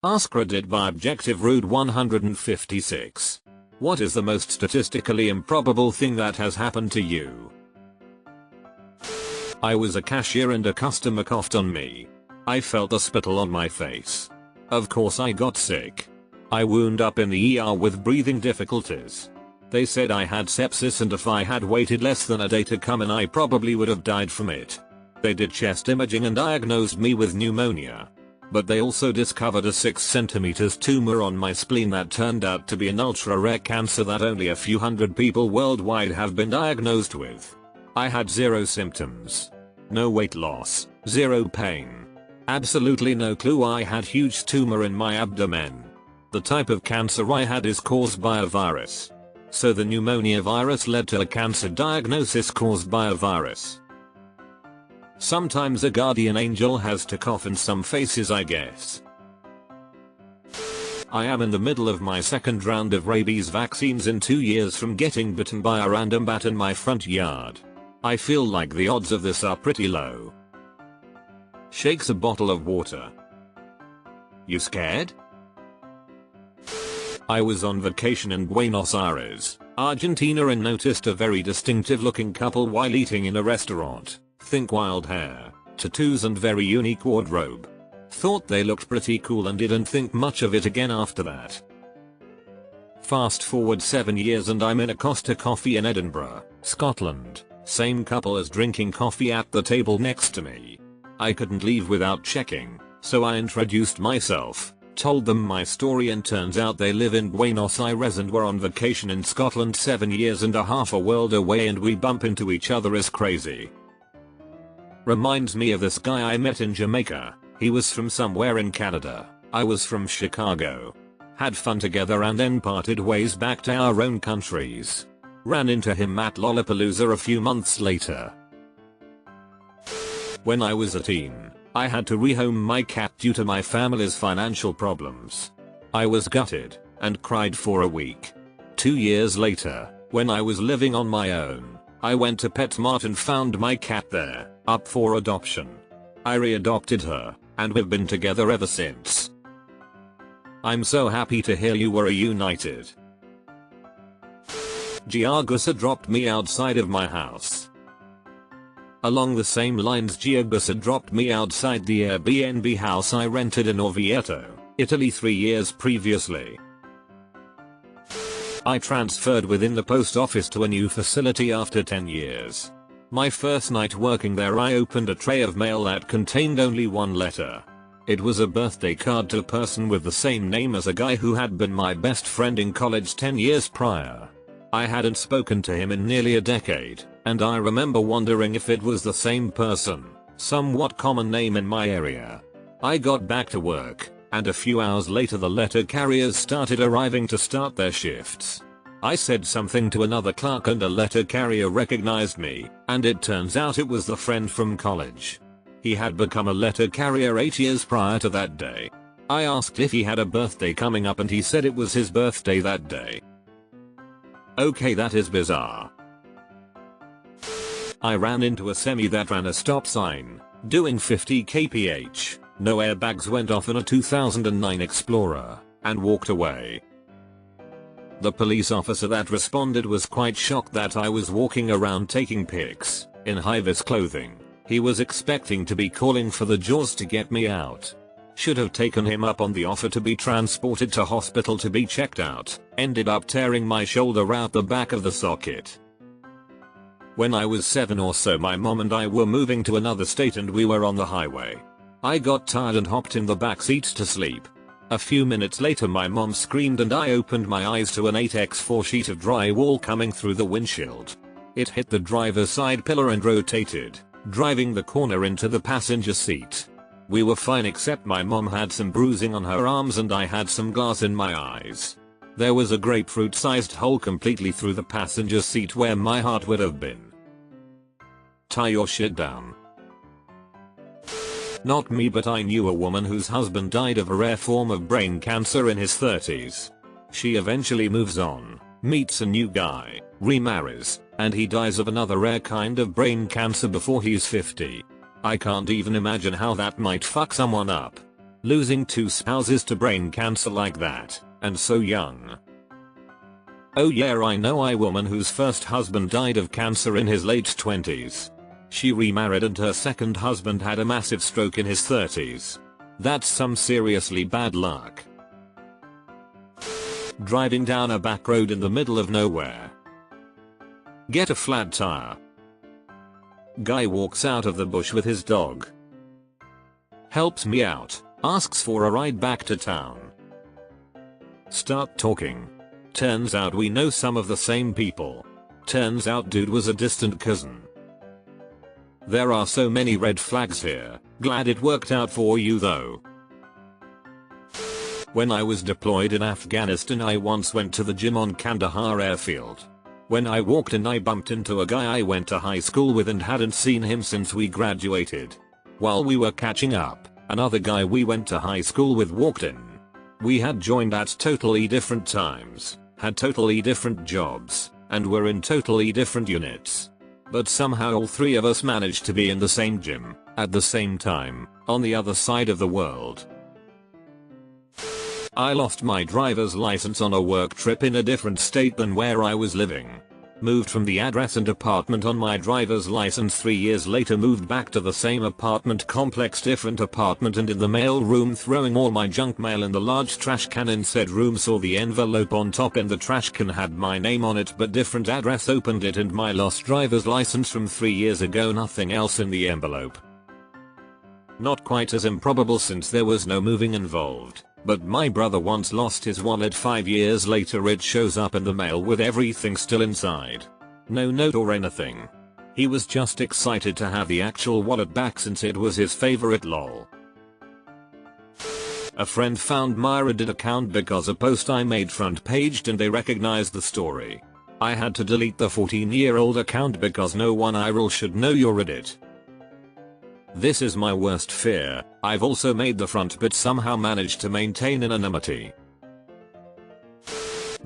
AskReddit by Objective Rude 156. What is the most statistically improbable thing that has happened to you? I was a cashier and a customer coughed on me. I felt a spittle on my face. Of course I got sick. I wound up in the ER with breathing difficulties. They said I had sepsis and if I had waited less than a day to come in I probably would have died from it. They did chest imaging and diagnosed me with pneumonia. But they also discovered a 6 cm tumor on my spleen that turned out to be an ultra-rare cancer that only a few hundred people worldwide have been diagnosed with. I had 0 symptoms. No weight loss, 0 pain. Absolutely no clue I had huge tumor in my abdomen. The type of cancer I had is caused by a virus. So the pneumonia virus led to a cancer diagnosis caused by a virus. Sometimes a guardian angel has to cough in some faces, I guess. I am in the middle of my second round of rabies vaccines in 2 years from getting bitten by a random bat in my front yard. I feel like the odds of this are pretty low. Shakes a bottle of water. You scared? I was on vacation in Buenos Aires, Argentina and noticed a very distinctive looking couple while eating in a restaurant. Think wild hair, tattoos and very unique wardrobe. Thought they looked pretty cool and didn't think much of it again after that. Fast forward 7 years and I'm in a Costa Coffee in Edinburgh, Scotland. Same couple as drinking coffee at the table next to me. I couldn't leave without checking, so I introduced myself, told them my story and turns out they live in Buenos Aires and were on vacation in Scotland 7 years and a half a world away and we bump into each other as crazy. Reminds me of this guy I met in Jamaica. He was from somewhere in Canada. I was from Chicago. Had fun together and then parted ways back to our own countries. Ran into him at Lollapalooza a few months later. When I was a teen, I had to rehome my cat due to my family's financial problems. I was gutted and cried for a week. 2 years later, when I was living on my own, I went to PetSmart and found my cat there, up for adoption. I readopted her, and we've been together ever since. I'm so happy to hear you were reunited. Giagusa dropped me outside of my house. Along the same lines, Giagusa dropped me outside the Airbnb house I rented in Orvieto, Italy 3 years previously. I transferred within the post office to a new facility after 10 years. My first night working there I opened a tray of mail that contained only one letter. It was a birthday card to a person with the same name as a guy who had been my best friend in college 10 years prior. I hadn't spoken to him in nearly a decade, and I remember wondering if it was the same person, somewhat common name in my area. I got back to work, and a few hours later the letter carriers started arriving to start their shifts. I said something to another clerk and a letter carrier recognized me, and it turns out it was the friend from college. He had become a letter carrier 8 years prior to that day. I asked if he had a birthday coming up and he said it was his birthday that day. Okay, that is bizarre. I ran into a semi that ran a stop sign, doing 50 kph. No airbags went off in a 2009 Explorer, and walked away. The police officer that responded was quite shocked that I was walking around taking pics, in high-vis clothing. He was expecting to be calling for the Jaws to get me out. Should have taken him up on the offer to be transported to hospital to be checked out, ended up tearing my shoulder out the back of the socket. When I was 7 or so my mom and I were moving to another state and we were on the highway. I got tired and hopped in the back seat to sleep. A few minutes later my mom screamed and I opened my eyes to an 8x4 sheet of drywall coming through the windshield. It hit the driver's side pillar and rotated, driving the corner into the passenger seat. We were fine except my mom had some bruising on her arms and I had some glass in my eyes. There was a grapefruit-sized hole completely through the passenger seat where my heart would have been. Tie your shit down. Not me, but I knew a woman whose husband died of a rare form of brain cancer in his 30s. She eventually moves on, meets a new guy, remarries, and he dies of another rare kind of brain cancer before he's 50. I can't even imagine how that might fuck someone up. Losing 2 spouses to brain cancer like that, and so young. Oh yeah, I know a woman whose first husband died of cancer in his late 20s. She remarried and her second husband had a massive stroke in his 30s. That's some seriously bad luck. Driving down a back road in the middle of nowhere. Get a flat tire. Guy walks out of the bush with his dog. Helps me out. Asks for a ride back to town. Start talking. Turns out we know some of the same people. Turns out dude was a distant cousin. There are so many red flags here. Glad it worked out for you though. When I was deployed in Afghanistan, I once went to the gym on Kandahar airfield. When I walked in, I bumped into a guy I went to high school with and hadn't seen him since we graduated. While we were catching up, another guy we went to high school with walked in. We had joined at totally different times, had totally different jobs, and were in totally different units. But somehow all three of us managed to be in the same gym, at the same time, on the other side of the world. I lost my driver's license on a work trip in a different state than where I was living. Moved from the address and apartment on my driver's license 3 years later, moved back to the same apartment complex, different apartment, and in the mail room throwing all my junk mail in the large trash can in said room, saw the envelope on top and the trash can had my name on it but different address, opened it and my lost driver's license from 3 years ago, nothing else in the envelope. Not quite as improbable since there was no moving involved. But my brother once lost his wallet 5 years later. It shows up in the mail with everything still inside. No note or anything. He was just excited to have the actual wallet back since it was his favorite, lol. A friend found my Reddit account because a post I made front paged and they recognized the story. I had to delete the 14-year-old account because no one IRL should know your Reddit. This is my worst fear. I've also made the front but somehow managed to maintain anonymity.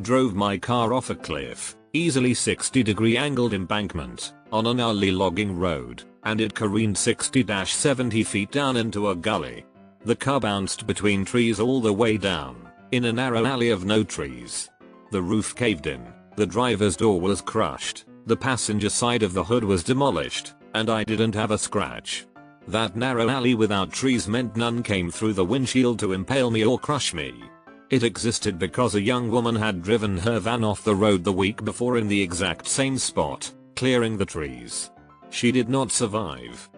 Drove my car off a cliff, easily 60-degree angled embankment, on an gnarly logging road, and it careened 60-70 feet down into a gully. The car bounced between trees all the way down, in a narrow alley of no trees. The roof caved in, the driver's door was crushed, the passenger side of the hood was demolished, and I didn't have a scratch. That narrow alley without trees meant none came through the windshield to impale me or crush me. It existed because a young woman had driven her van off the road the week before in the exact same spot, clearing the trees. She did not survive.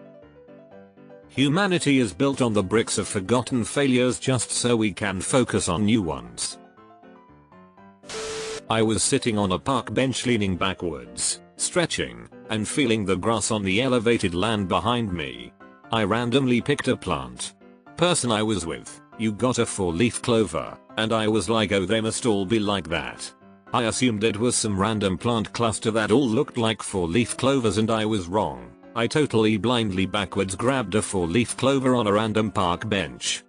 Humanity is built on the bricks of forgotten failures just so we can focus on new ones. I was sitting on a park bench leaning backwards, stretching, and feeling the grass on the elevated land behind me. I randomly picked a plant. Person I was with, you got a 4-leaf clover, and I was like, oh, they must all be like that. I assumed it was some random plant cluster that all looked like 4-leaf clovers and I was wrong. I totally blindly backwards grabbed a 4-leaf clover on a random park bench.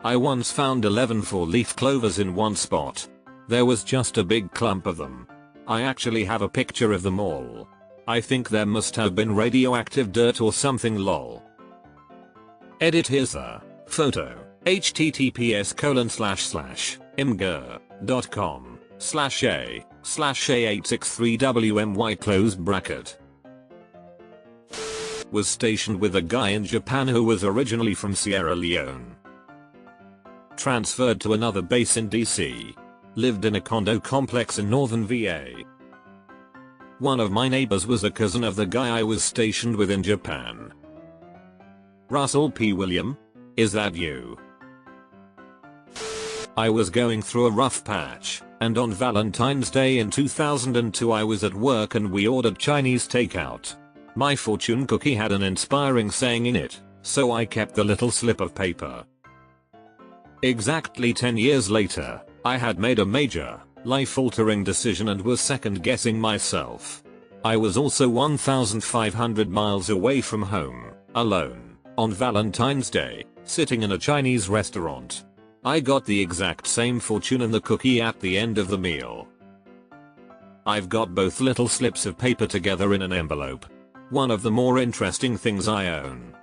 I once found 11 4-leaf clovers in one spot. There was just a big clump of them. I actually have a picture of them all. I think there must have been radioactive dirt or something, lol. Edit, here's the photo. https://imgur.com/a/a863wmy close bracket. Was stationed with a guy in Japan who was originally from Sierra Leone. Transferred to another base in DC. Lived in a condo complex in northern VA. One of my neighbors was a cousin of the guy I was stationed with in Japan. Russell P. William? Is that you? I was going through a rough patch, and on Valentine's Day in 2002 I was at work and we ordered Chinese takeout. My fortune cookie had an inspiring saying in it, so I kept the little slip of paper. Exactly 10 years later, I had made a major, life-altering decision and was second-guessing myself. I was also 1,500 miles away from home, alone, on Valentine's Day, sitting in a Chinese restaurant. I got the exact same fortune in the cookie at the end of the meal. I've got both little slips of paper together in an envelope. One of the more interesting things I own.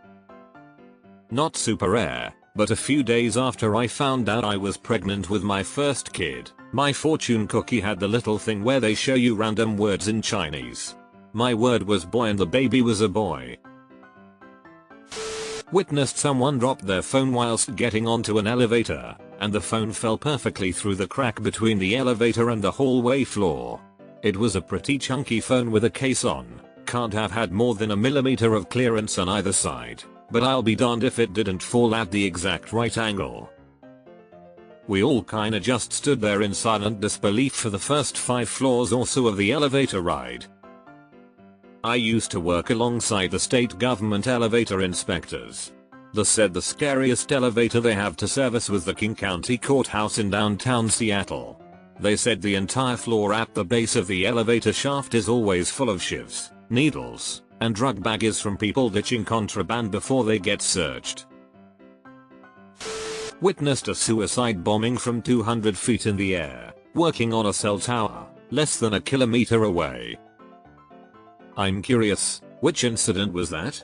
Not super rare, But a few days after I found out I was pregnant with my first kid, my fortune cookie had the little thing where they show you random words in Chinese. My word was boy and the baby was a boy. Witnessed someone drop their phone whilst getting onto an elevator, and the phone fell perfectly through the crack between the elevator and the hallway floor. It was a pretty chunky phone with a case on, can't have had more than a millimeter of clearance on either side, but I'll be darned if it didn't fall at the exact right angle. We all kinda just stood there in silent disbelief for the first 5 floors or so of the elevator ride. I used to work alongside the state government elevator inspectors. They said the scariest elevator they have to service was the King County Courthouse in downtown Seattle. They said the entire floor at the base of the elevator shaft is always full of shivs, needles, and drug baggies from people ditching contraband before they get searched. Witnessed a suicide bombing from 200 feet in the air, working on a cell tower, less than a kilometer away. I'm curious, which incident was that?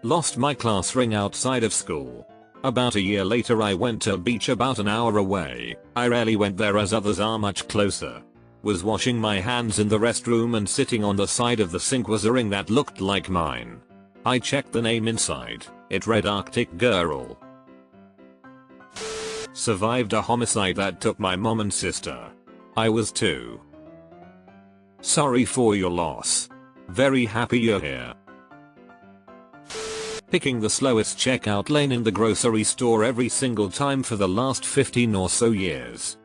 Lost my class ring outside of school. About a year later I went to a beach about an hour away. I rarely went there as others are much closer. Was washing my hands in the restroom and sitting on the side of the sink was a ring that looked like mine. I checked the name inside. It read Arctic Girl. Survived a homicide that took my mom and sister. I was 2. Sorry for your loss. Very happy you're here. Picking the slowest checkout lane in the grocery store every single time for the last 15 or so years.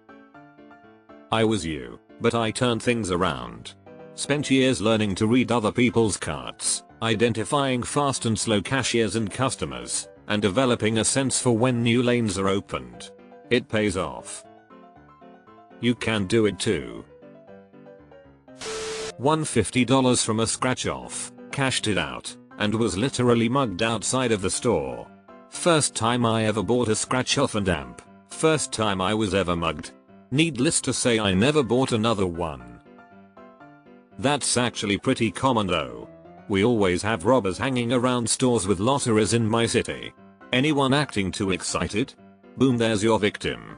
I was you, but I turned things around. Spent years learning to read other people's carts, identifying fast and slow cashiers and customers, and developing a sense for when new lanes are opened. It pays off. You can do it too. Won $50 from a scratch off, cashed it out, and was literally mugged outside of the store. First time I ever bought a scratch off and amp. First time I was ever mugged. Needless to say I never bought another one. That's actually pretty common though. We always have robbers hanging around stores with lotteries in my city. Anyone acting too excited? Boom, there's your victim.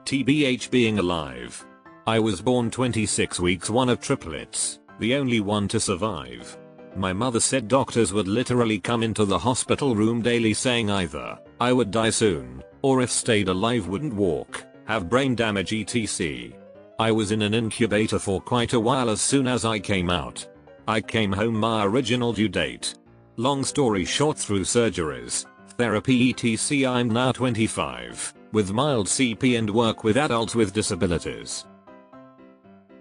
TBH being alive. I was born 26 weeks, one of triplets, the only one to survive. My mother said doctors would literally come into the hospital room daily saying either I would die soon, or if stayed alive wouldn't walk, have brain damage etc. I was in an incubator for quite a while as soon as I came out. I came home my original due date. Long story short, through surgeries, therapy etc. I'm now 25, with mild CP and work with adults with disabilities.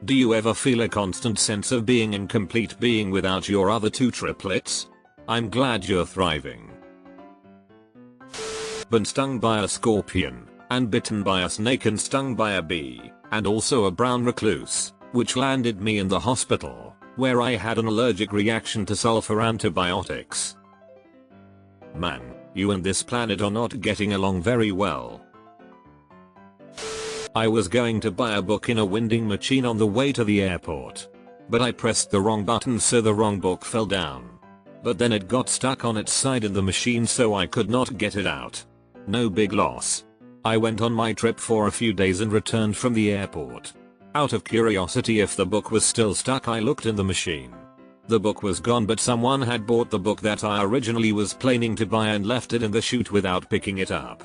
Do you ever feel a constant sense of being incomplete being without your other 2 triplets? I'm glad you're thriving. Been stung by a scorpion, and bitten by a snake and stung by a bee, and also a brown recluse, which landed me in the hospital, where I had an allergic reaction to sulfur antibiotics. Man, you and this planet are not getting along very well. I was going to buy a book in a vending machine on the way to the airport. But I pressed the wrong button so the wrong book fell down. But then it got stuck on its side in the machine so I could not get it out. No big loss. I went on my trip for a few days and returned from the airport. Out of curiosity if the book was still stuck, I looked in the machine. The book was gone, but someone had bought the book that I originally was planning to buy and left it in the chute without picking it up.